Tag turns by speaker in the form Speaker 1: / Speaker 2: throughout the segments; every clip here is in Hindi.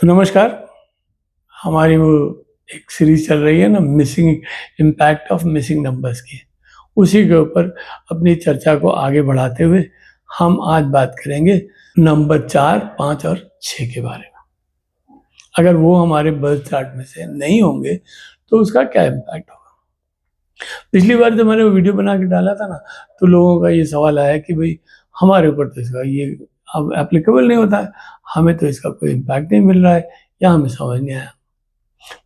Speaker 1: तो नमस्कार। हमारी वो एक सीरीज चल रही है ना, missing impact of missing numbers की। उसी के ऊपर अपनी चर्चा को आगे बढ़ाते हुए हम आज बात करेंगे नंबर 4, 5 और 6 के बारे में। अगर वो हमारे बर्थ चार्ट में से नहीं होंगे तो उसका क्या इम्पैक्ट होगा। पिछली बार जब मैंने वो वीडियो बना के डाला था ना, तो लोगों का ये सवाल आया कि भाई हमारे ऊपर तो इसका ये अब एप्लीकेबल नहीं होता है, हमें तो इसका कोई इम्पैक्ट नहीं मिल रहा है या हमें समझ नहीं आया।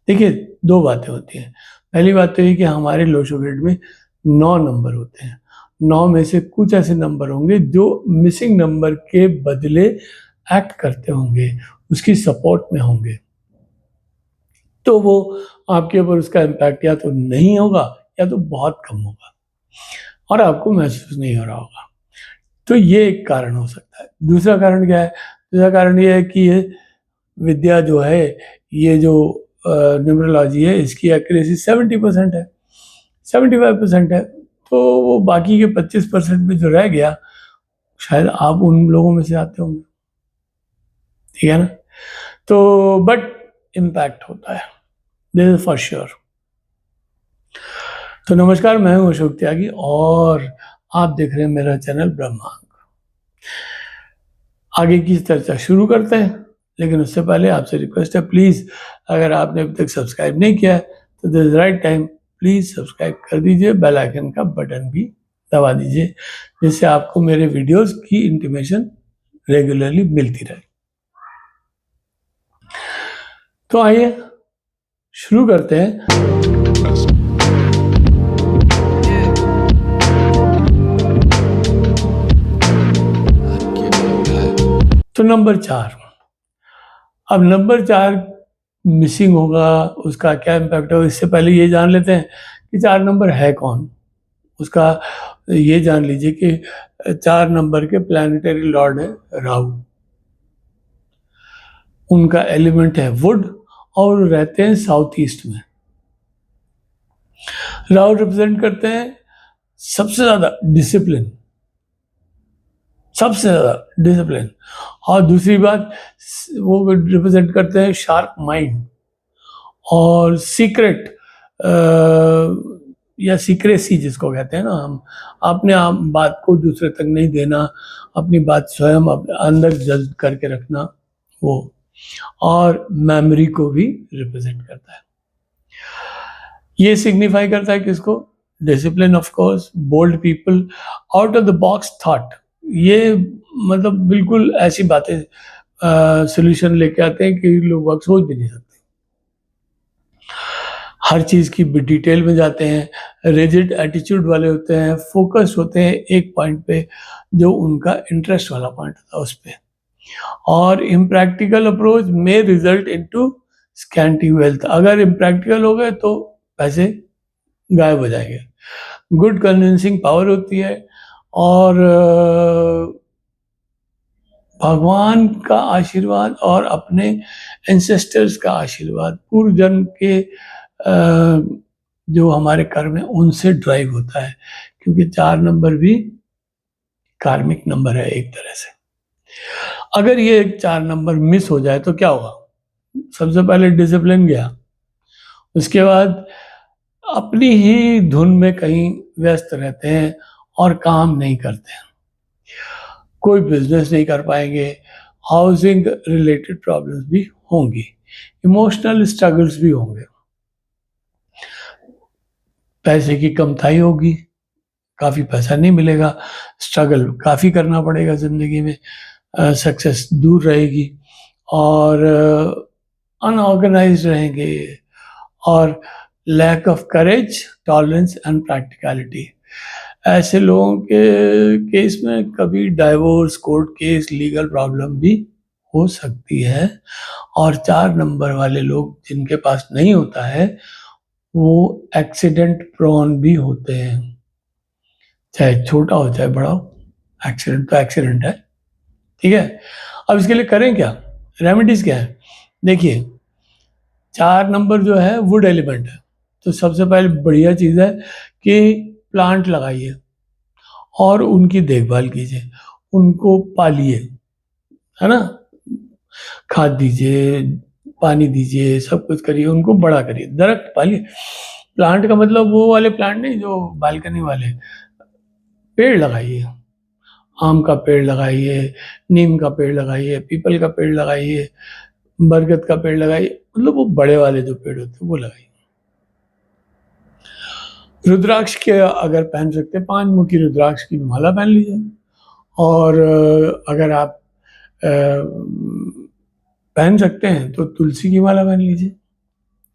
Speaker 1: देखिए, दो बातें होती हैं। पहली बात तो ये कि हमारे लोशो ग्रिड में 9 नंबर होते हैं। 9 में से कुछ ऐसे नंबर होंगे जो मिसिंग नंबर के बदले एक्ट करते होंगे, उसकी सपोर्ट में होंगे। तो वो आपके ऊपर उसका इम्पैक्ट या तो नहीं होगा या तो बहुत कम होगा और आपको महसूस नहीं हो रहा होगा। तो ये एक कारण हो सकता है। दूसरा कारण क्या है? दूसरा कारण ये है कि ये विद्या जो है, ये जो न्यूमरोलॉजी है, इसकी एक्यूरेसी 70% है, 75% है। तो वो बाकी के 25% में जो रह गया, शायद आप उन लोगों में से आते होंगे। ठीक है ना? तो बट इम्पैक्ट होता है, दिस इज फॉर श्योर। तो नमस्कार, मैं हूं अशोक त्यागी और आप देख रहे हैं मेरा चैनल ब्रह्मांड। आगे की चर्चा शुरू करते हैं, लेकिन उससे पहले आपसे रिक्वेस्ट है, प्लीज़ अगर आपने अभी तक सब्सक्राइब नहीं किया है तो this is right time, please subscribe कर दीजिए, बेल आइकन का बटन भी दबा दीजिए, जिससे आपको मेरे वीडियोस की इंटीमेशन रेगुलरली मिलती रहे। तो आइए शुरू करते हैं। तो नंबर 4, अब नंबर 4 मिसिंग होगा, उसका क्या इम्पैक्ट होगा। इससे पहले ये जान लेते हैं कि 4 नंबर है कौन। उसका ये जान लीजिए कि 4 नंबर के प्लैनेटरी लॉर्ड है राहु। उनका एलिमेंट है वुड और रहते हैं साउथ ईस्ट में। राहु रिप्रेजेंट करते हैं सबसे ज्यादा डिसिप्लिन, सबसे ज्यादा डिसिप्लिन। और दूसरी बात, वो रिप्रेजेंट करते हैं शार्प माइंड और सीक्रेट या सीक्रेसी जिसको कहते हैं ना, हम अपने आप बात को दूसरे तक नहीं देना, अपनी बात स्वयं अपने अंदर जज करके रखना वो। और मेमोरी को भी रिप्रेजेंट करता है। ये सिग्निफाई करता है किसको? Discipline of course, bold people, out of the box thought. ये मतलब बिल्कुल ऐसी बातें सोल्यूशन लेके आते हैं कि लोग सोच भी नहीं सकते। हर चीज़ की डिटेल में जाते हैं, रिजिड एटीट्यूड वाले होते हैं, फोकस होते हैं एक पॉइंट पे, जो उनका इंटरेस्ट वाला पॉइंट होता है उस पे। और इम्प्रैक्टिकल अप्रोच में रिजल्ट इनटू स्कैंटी वेल्थ। अगर इम्प्रैक्टिकल हो गए तो पैसे गायब हो जाएंगे। गुड कन्विंसिंग पावर होती है और भगवान का आशीर्वाद और अपने एंसेस्टर्स का आशीर्वाद, पूर्व जन्म के जो हमारे कर्म है उनसे ड्राइव होता है, क्योंकि 4 नंबर भी कार्मिक नंबर है एक तरह से। अगर ये 4 नंबर मिस हो जाए तो क्या होगा? सबसे पहले डिसिप्लिन गया, उसके बाद अपनी ही धुन में कहीं व्यस्त रहते हैं और काम नहीं करते हैं, कोई बिजनेस नहीं कर पाएंगे, हाउसिंग रिलेटेड प्रॉब्लम्स भी होंगी, इमोशनल स्ट्रगल्स भी होंगे, पैसे की कमताई होगी, काफ़ी पैसा नहीं मिलेगा, स्ट्रगल काफ़ी करना पड़ेगा ज़िंदगी में, सक्सेस दूर रहेगी और अनऑर्गेनाइज्ड रहेंगे और lack of courage, tolerance and practicality. ऐसे लोगों के केस में कभी divorce, court case, legal problem भी हो सकती है। और 4 नंबर वाले लोग जिनके पास नहीं होता है, वो एक्सीडेंट प्रोन भी होते हैं, चाहे छोटा हो चाहे बड़ा हो। एक्सीडेंट तो एक्सीडेंट है, ठीक है। अब इसके लिए करें क्या, रेमेडीज क्या है? देखिए, 4 नंबर जो है वुड एलिमेंट है, तो सबसे पहले बढ़िया चीज़ है कि प्लांट लगाइए और उनकी देखभाल कीजिए, उनको पालिए, है ना। खाद दीजिए, पानी दीजिए, सब कुछ करिए, उनको बड़ा करिए, दरख्त पालिए। प्लांट का मतलब वो वाले प्लांट नहीं जो बालकनी वाले, पेड़ लगाइए, आम का पेड़ लगाइए, नीम का पेड़ लगाइए, पीपल का पेड़ लगाइए, बरगद का पेड़ लगाइए, मतलब वो बड़े वाले जो पेड़ होते हैं वो लगाइए। रुद्राक्ष के अगर पहन सकते हैं, 5 मुखी रुद्राक्ष की माला पहन लीजिए। और अगर आप पहन सकते हैं तो तुलसी की माला पहन लीजिए,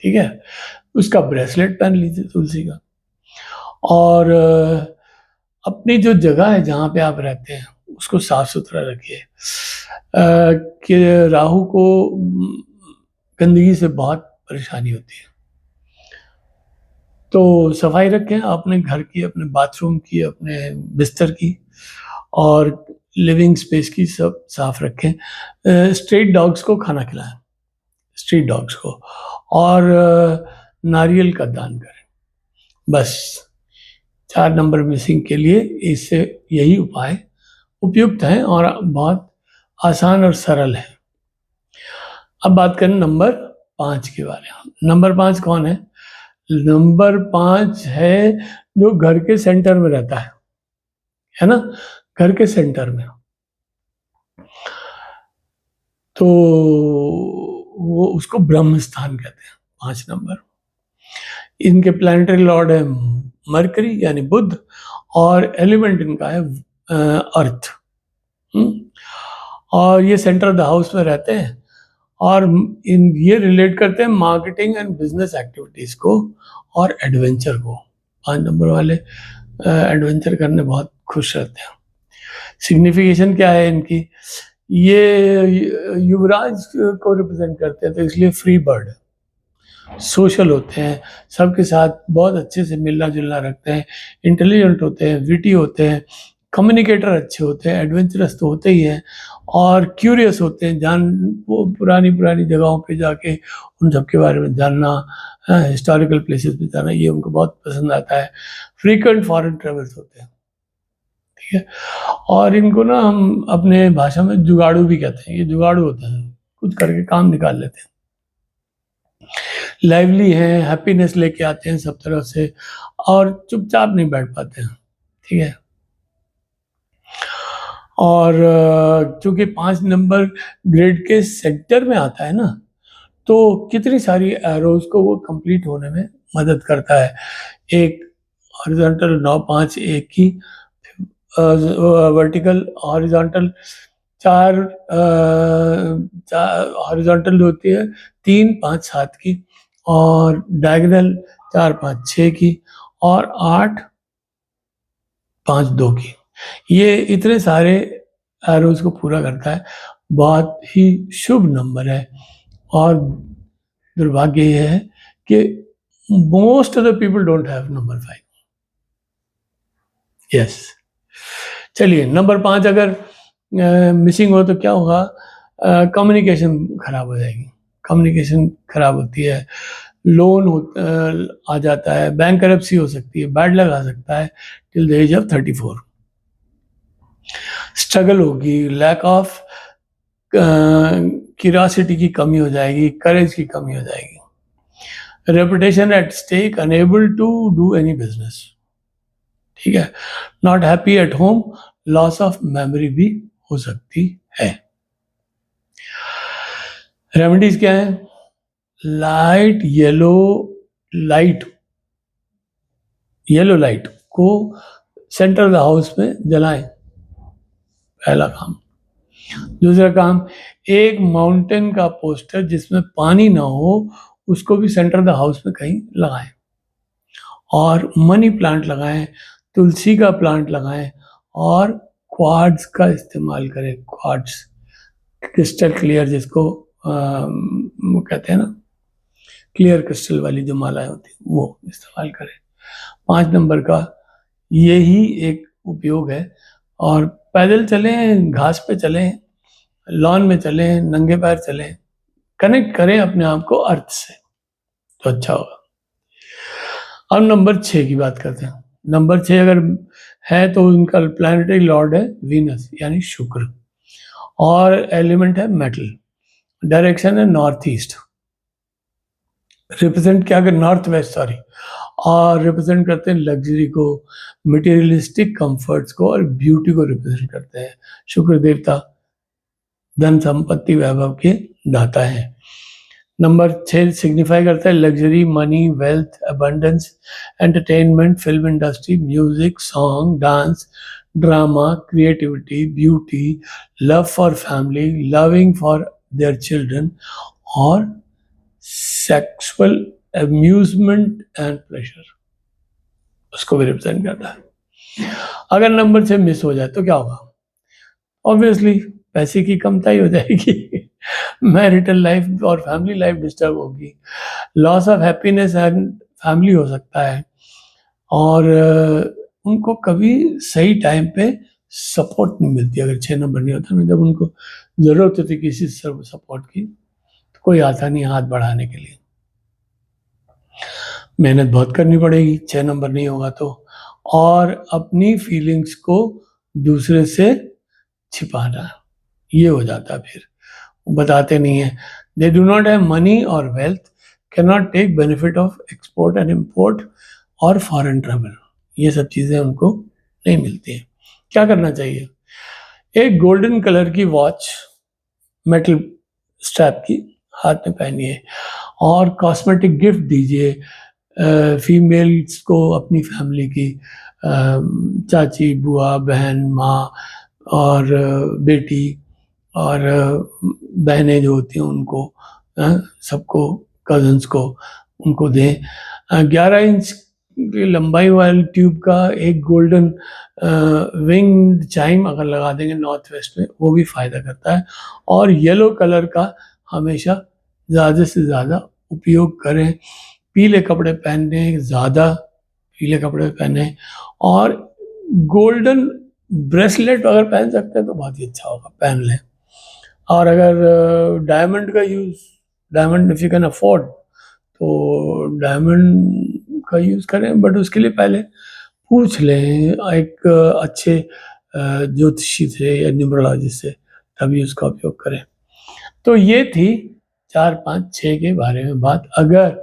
Speaker 1: ठीक है, उसका ब्रेसलेट पहन लीजिए तुलसी का। और अपनी जो जगह है जहाँ पे आप रहते हैं उसको साफ सुथरा रखिए, कि राहु को गंदगी से बहुत परेशानी होती है, तो सफाई रखें अपने घर की, अपने बाथरूम की, अपने बिस्तर की, और लिविंग स्पेस की सब साफ रखें। स्ट्रीट डॉग्स को खाना खिलाएं, स्ट्रीट डॉग्स को, और नारियल का दान करें। बस 4 नंबर मिसिंग के लिए इससे यही उपाय उपयुक्त हैं और बहुत आसान और सरल है। अब बात करें नंबर 5 के बारे में। नंबर 5 कौन है? नंबर 5 है जो घर के सेंटर में रहता है ना, घर के सेंटर में। तो वो उसको ब्रह्म स्थान कहते हैं, 5 नंबर। इनके प्लैनेटरी लॉर्ड है मरकरी यानी बुध, और एलिमेंट इनका है अर्थ। और ये सेंटर ऑफ द हाउस में रहते हैं, और इन ये रिलेट करते हैं मार्केटिंग एंड बिजनेस एक्टिविटीज को और एडवेंचर को। 5 नंबर वाले एडवेंचर करने बहुत खुश रहते हैं। सिग्निफिकेशन क्या है इनकी? ये युवराज को रिप्रेजेंट करते हैं, तो इसलिए फ्री बर्ड, सोशल होते हैं, सबके साथ बहुत अच्छे से मिलना जुलना रखते हैं, इंटेलिजेंट होते हैं, विटी होते हैं, कम्युनिकेटर अच्छे होते हैं, एडवेंचरस तो होते ही हैं, और क्यूरियस होते हैं, वो पुरानी पुरानी जगहों पे जाके उन सब के बारे में जानना, हिस्टोरिकल प्लेसेस पे जाना, ये उनको बहुत पसंद आता है। फ्रीक्वेंट फॉरेन ट्रेवल्स होते हैं, ठीक है। और इनको ना हम अपने भाषा में जुगाड़ू भी कहते हैं, ये जुगाड़ू होते हैं, कुछ करके काम निकाल लेते हैं, लाइवली हैं, हैप्पीनेस लेके आते हैं सब तरह से, और चुपचाप नहीं बैठ पाते हैं, ठीक है। और चूंकि 5 नंबर ग्रेड के सेक्टर में आता है ना, तो कितनी सारी एरोज को वो कंप्लीट होने में मदद करता है। एक हॉरिजॉन्टल 9 5 1 की, वर्टिकल हॉरिजॉन्टल 4 हॉरिजॉन्टल होती है 3 5 7 की, और डायगोनल 4 5 6 की, और 8 5 2 की। ये इतने सारे एरोज को पूरा करता है, बहुत ही शुभ नंबर है। और दुर्भाग्य ये है कि most of the people don't have number 5। Yes, चलिए नंबर 5 अगर मिसिंग हो तो क्या होगा? कम्युनिकेशन खराब हो जाएगी, कम्युनिकेशन खराब होती है, लोन आ जाता है, बैंक करप्सी हो सकती है, बैड लग आ सकता है till the age of 34। Struggle होगी, लैक ऑफ क्यूरियोसिटी की कमी हो जाएगी, करेज की कमी हो जाएगी, reputation at stake, unable to do any business, ठीक है। Not happy at home, loss of memory भी हो सकती है। रेमेडीज क्या है? लाइट लाइट येलो लाइट को सेंटर ऑफ द हाउस में जलाएं, पहला काम। दूसरा काम, एक माउंटेन का पोस्टर जिसमें पानी ना हो उसको भी सेंटर ऑफ द हाउस में कहीं लगाएं, और मनी प्लांट लगाएं, तुलसी का प्लांट लगाएं, और क्वार्ट्ज का इस्तेमाल करें। क्वार्ट्ज क्रिस्टल क्लियर, जिसको वो कहते हैं ना, क्लियर क्रिस्टल वाली जो मालाएं होती है वो इस्तेमाल करें। 5 नंबर का यही एक उपयोग है। और पैदल चलें, घास पे चलें, लॉन में चलें, नंगे पैर चलें, कनेक्ट करें अपने आप को अर्थ से, तो अच्छा होगा। अब नंबर 6 की बात करते हैं। नंबर 6 अगर है तो उनका प्लैनेटरी लॉर्ड है वीनस यानी शुक्र, और एलिमेंट है मेटल। डायरेक्शन है नॉर्थ ईस्ट, रिप्रेजेंट क्या कर नॉर्थ वेस्ट सॉरी, और रिप्रेजेंट करते हैं लग्जरी को, मटेरियलिस्टिक कंफर्ट्स को और ब्यूटी को रिप्रेजेंट करते हैं। शुक्र देवता धन संपत्ति वैभव के दाता है। नंबर 6 सिग्निफाई करता है luxury, money, wealth, abundance, entertainment, film industry, music, song, dance, drama, creativity, beauty, love for family, loving for their children और सेक्सुअल अम्यूजमेंट एंड प्लेजर, उसको भी रिप्रेजेंट करता है। अगर नंबर 6 मिस हो जाए तो क्या होगा? ऑब्वियसली पैसे की कमताई हो जाएगी, मैरिटल लाइफ और फैमिली लाइफ डिस्टर्ब होगी, loss of happiness and family हो सकता है, और उनको कभी सही टाइम पे सपोर्ट नहीं मिलती। अगर 6 नंबर नहीं होता ना, जब उनको ज़रूरत होती किसी सपोर्ट की, तो कोई आता नहीं हाथ बढ़ाने के लिए। मेहनत बहुत करनी पड़ेगी 6 नंबर नहीं होगा तो, और अपनी फीलिंग्स को दूसरे से छिपाना, ये हो जाता है फिर, वो बताते नहीं है। They do not have money और wealth, can not take benefit of export and import और फॉरेन ट्रैवल, ये सब चीज़ें उनको नहीं मिलती हैं। क्या करना चाहिए? एक गोल्डन कलर की वॉच मेटल स्ट्रैप की हाथ में पहनिए, और कॉस्मेटिक गिफ्ट दीजिए फीमेल्स को, अपनी फैमिली की चाची, बुआ, बहन, माँ और बेटी और बहनें जो होती हैं उनको, सबको, कजन्स को, उनको दें। 11 इंच की लंबाई वाली ट्यूब का एक गोल्डन विंग चाइम अगर लगा देंगे नॉर्थ वेस्ट में, वो भी फ़ायदा करता है। और येलो कलर का हमेशा ज़्यादा से ज़्यादा उपयोग करें। पीले कपड़े पहनने, ज़्यादा पीले कपड़े पहने, और गोल्डन ब्रेसलेट अगर पहन सकते हैं तो बहुत ही अच्छा होगा, पहन लें। और अगर डायमंड का use, diamond if you can afford तो डायमंड का यूज़ करें, बट उसके लिए पहले पूछ लें एक अच्छे ज्योतिषी से या न्यूमरोलॉजिस्ट से, तभी उसका उपयोग करें। तो ये थी 4, 5, 6 के बारे में बात। अगर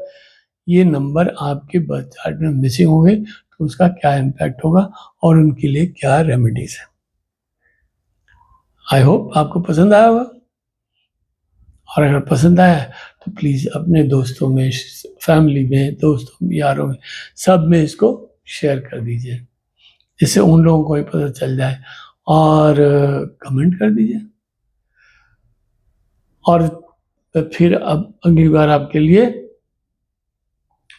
Speaker 1: ये नंबर आपके बर्थ चार्ट में मिसिंग हो गए तो उसका क्या इम्पैक्ट होगा और उनके लिए क्या रेमेडीज है। आई होप आपको पसंद आया होगा, और अगर पसंद आया तो प्लीज़ अपने दोस्तों में, फैमिली में, दोस्तों में, यारों में, सब में इसको शेयर कर दीजिए, जिससे उन लोगों को भी पता चल जाए, और कमेंट कर दीजिए। और फिर अब अगली बार आपके लिए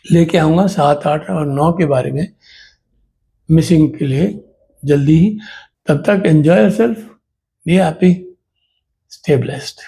Speaker 1: लेके आऊँगा 7, 8 और 9 के बारे में, मिसिंग के लिए जल्दी ही। तब तक enjoy yourself, be happy, stay blessed.